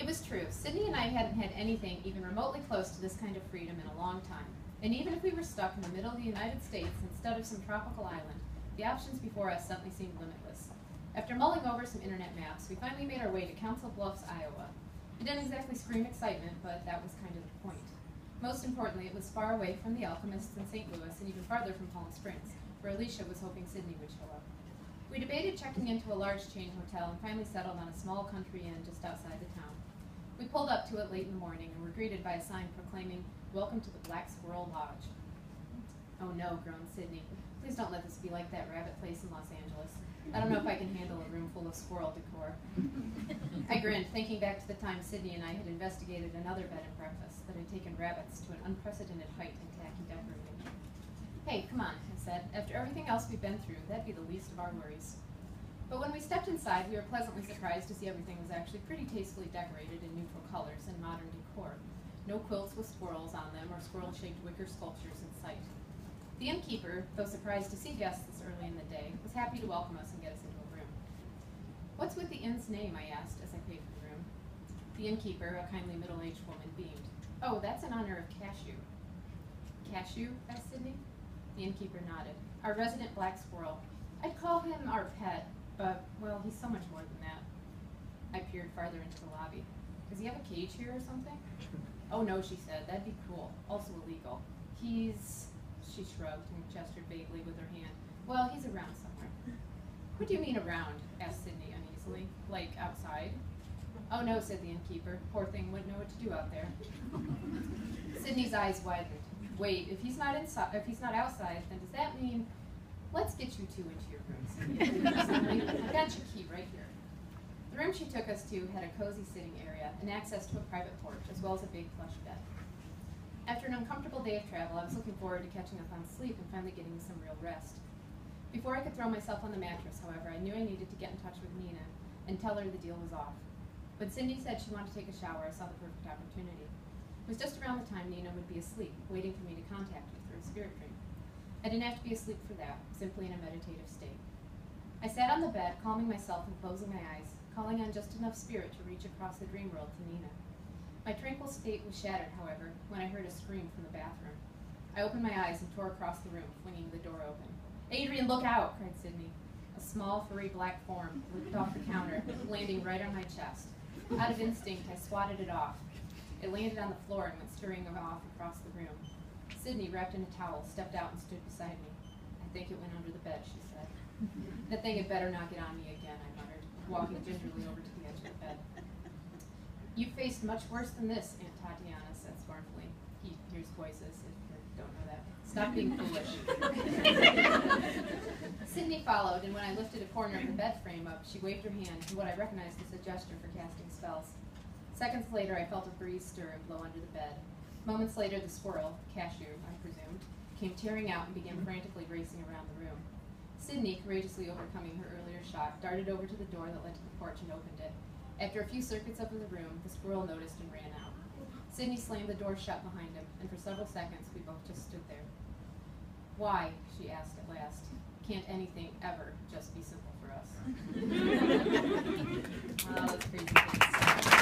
It was true. Sydney and I hadn't had anything even remotely close to this kind of freedom in a long time. And even if we were stuck in the middle of the United States instead of some tropical island, the options before us suddenly seemed limitless. After mulling over some internet maps, we finally made our way to Council Bluffs, Iowa. It didn't exactly scream excitement, but that was kind of the point. Most importantly, it was far away from the Alchemists in St. Louis and even farther from Palm Springs, where Alicia was hoping Sydney would show up. We debated checking into a large chain hotel and finally settled on a small country inn just outside the town. We pulled up to it late in the morning and were greeted by a sign proclaiming, "Welcome to the Black Squirrel Lodge." "Oh no," groaned Sydney. "Please don't let this be like that rabbit place in Los Angeles. I don't know if I can handle a room full of squirrel decor." I grinned, thinking back to the time Sydney and I had investigated another bed and breakfast that had taken rabbits to an unprecedented height in tacky decorating. "Hey, come on," I said. "After everything else we've been through, that'd be the least of our worries." But when we stepped inside, we were pleasantly surprised to see everything was actually pretty tastefully decorated in neutral colors and modern decor. No quilts with squirrels on them or squirrel-shaped wicker sculptures in sight. The innkeeper, though surprised to see guests this early in the day, was happy to welcome us and get us into a room. "What's with the inn's name?" I asked as I paid for the room. The innkeeper, a kindly middle-aged woman, beamed. "Oh, that's in honor of Cashew." "Cashew?" asked Sydney. The innkeeper nodded. "Our resident black squirrel. I'd call him our pet, but, well, he's so much more than that." I peered farther into the lobby. "Does he have a cage here or something?" "Oh no," she said. "That'd be cruel. Also illegal. He's..." She shrugged and gestured vaguely with her hand. "Well, he's around somewhere." "What do you mean around?" asked Sydney uneasily. "Like outside?" "Oh no," said the innkeeper. "Poor thing wouldn't know what to do out there." Sydney's eyes widened. "Wait, if he's not outside, then does that mean..." "Let's get you two into your room," Sydney. "I've got your key right here." The room she took us to had a cozy sitting area and access to a private porch, as well as a big plush bed. After an uncomfortable day of travel, I was looking forward to catching up on sleep and finally getting some real rest. Before I could throw myself on the mattress, however, I knew I needed to get in touch with Nina and tell her the deal was off. When Cindy said she wanted to take a shower, I saw the perfect opportunity. It was just around the time Nina would be asleep, waiting for me to contact her through a spirit dream. I didn't have to be asleep for that, simply in a meditative state. I sat on the bed, calming myself and closing my eyes, calling on just enough spirit to reach across the dream world to Nina. My tranquil state was shattered, however, when I heard a scream from the bathroom. I opened my eyes and tore across the room, flinging the door open. "Adrian, look out!" cried Sydney. A small, furry black form leaped off the counter, landing right on my chest. Out of instinct, I swatted it off. It landed on the floor and went scurrying off across the room. Sydney, wrapped in a towel, stepped out and stood beside me. "I think it went under the bed," she said. "That thing had better not get on me again," I muttered, walking gingerly over to the edge of the bed. "You faced much worse than this," Aunt Tatiana said scornfully. He hears voices, if you don't know that. "Stop being foolish." Sydney followed, and when I lifted a corner of the bed frame up, she waved her hand in what I recognized as a gesture for casting spells. Seconds later, I felt a breeze stir and blow under the bed. Moments later, the squirrel, Cashew, I presumed, came tearing out and began frantically racing around the room. Sydney, courageously overcoming her earlier shock, darted over to the door that led to the porch and opened it. After a few circuits of the room, the squirrel noticed and ran out. Sydney slammed the door shut behind him, and for several seconds, we both just stood there. "Why," she asked at last, "can't anything ever just be simple for us?" Well, that's crazy things.